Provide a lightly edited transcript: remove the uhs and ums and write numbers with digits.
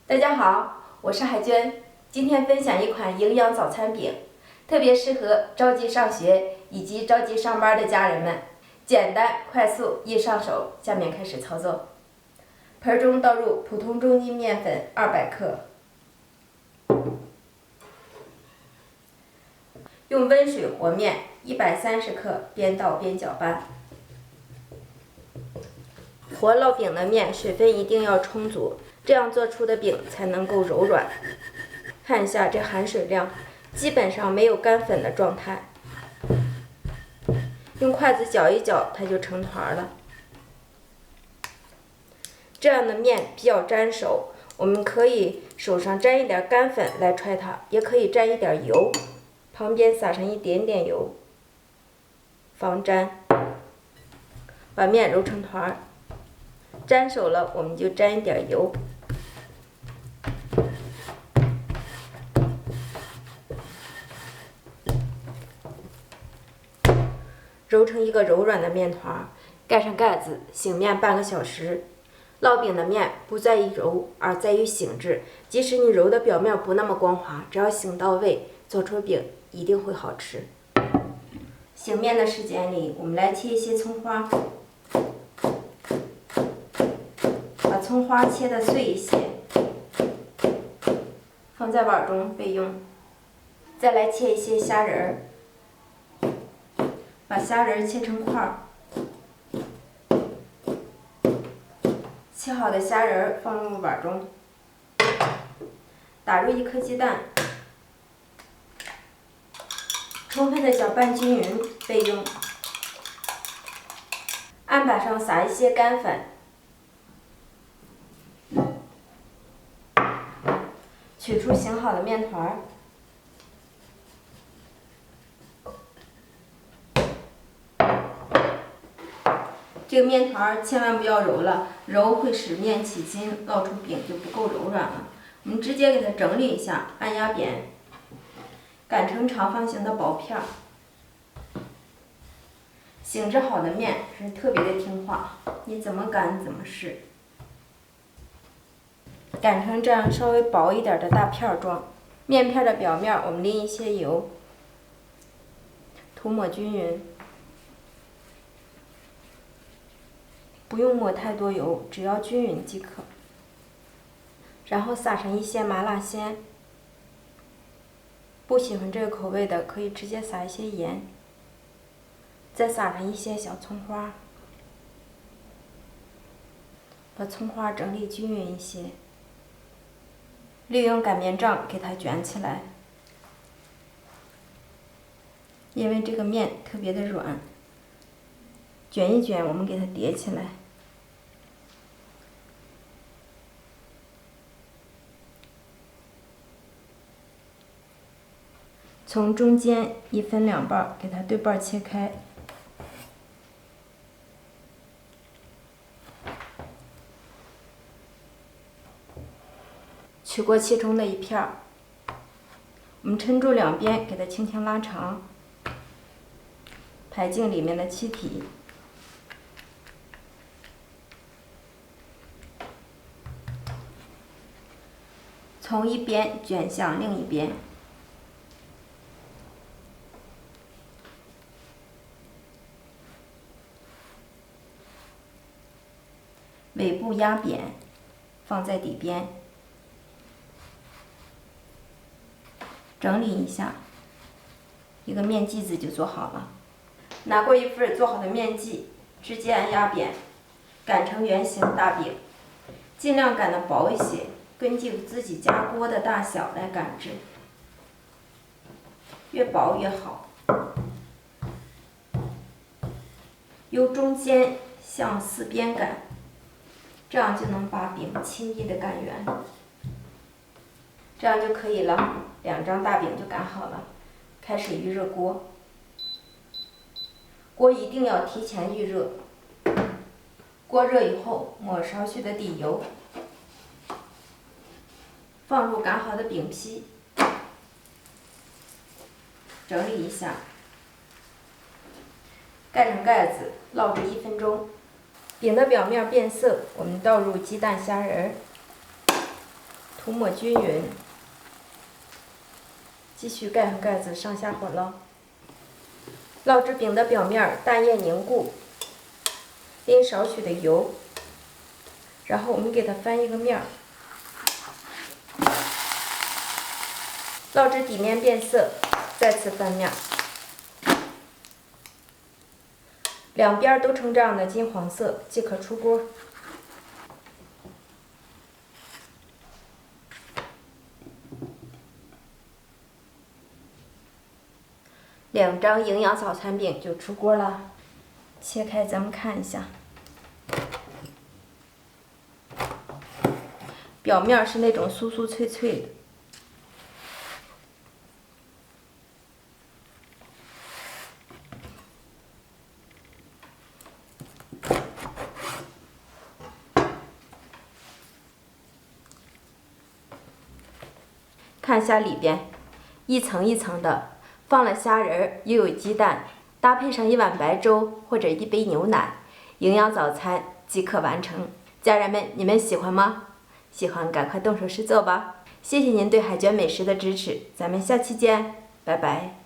大家好，我是海娟，今天分享一款营养早餐饼，特别适合着急上学以及着急上班的家人们，简单快速易上手。下面开始操作。盆中倒入普通中筋面粉200克，用温水和面130克，边倒边搅拌。和烙饼的面水分一定要充足，这样做出的饼才能够柔软。看一下这含水量，基本上没有干粉的状态。用筷子搅一搅，它就成团了。这样的面比较粘手，我们可以手上沾一点干粉来揣它，也可以沾一点油，旁边撒上一点点油，防粘。把面揉成团。粘手了，我们就沾一点油，揉成一个柔软的面团，盖上盖子，醒面半个小时。烙饼的面不在于揉，而在于醒制。即使你揉的表面不那么光滑，只要醒到位，做出饼一定会好吃。醒面的时间里，我们来切一些葱花。把葱花切得碎一些，放在碗中备用。再来切一些虾仁儿，把虾仁儿切成块儿。切好的虾仁儿放入碗中，打入1颗鸡蛋，充分的搅拌均匀备用。案板上撒一些干粉。取出醒好的面团，这个面团千万不要揉了，揉会使面起筋，烙出饼就不够柔软了。我们直接给它整理一下，按压扁，擀成长方形的薄片儿。醒制好的面是特别的听话，你怎么擀怎么是。擀成这样稍微薄一点的大片状，面片的表面我们淋一些油，涂抹均匀，不用抹太多油，只要均匀即可。然后撒上一些麻辣鲜，不喜欢这个口味的可以直接撒一些盐，再撒上一些小葱花，把葱花整理均匀一些。利用擀面杖给它卷起来，因为这个面特别的软，卷一卷，我们给它叠起来。从中间一分两半，给它对半切开。取过其中的一片儿，我们抻住两边，给它轻轻拉长，排净里面的气体。从一边卷向另一边，尾部压扁，放在底边。整理一下，一个面剂子就做好了。拿过一份做好的面剂，直接按压扁，擀成圆形大饼，尽量擀的薄一些，根据自己家锅的大小来擀制，越薄越好。由中间向四边擀，这样就能把饼轻易的擀圆。这样就可以了，2张大饼就擀好了。开始预热锅，锅一定要提前预热。锅热以后，抹少许的底油，放入擀好的饼皮，整理一下，盖上盖子，烙制1分钟。饼的表面变色，我们倒入鸡蛋虾仁，涂抹均匀，继续盖上盖子，上下火捞。烙制饼的表面蛋液凝固，淋少许的油，然后我们给它翻一个面儿。烙制底面变色，再次翻面，两边都呈这样的金黄色即可出锅。2张营养早餐饼就出锅了，切开咱们看一下，表面是那种酥酥脆脆的。看一下里边，一层一层的，放了虾仁儿，又有鸡蛋，搭配上1碗白粥或者1杯牛奶，营养早餐即可完成。家人们，你们喜欢吗？喜欢赶快动手试做吧！谢谢您对海娟美食的支持，咱们下期见，拜拜。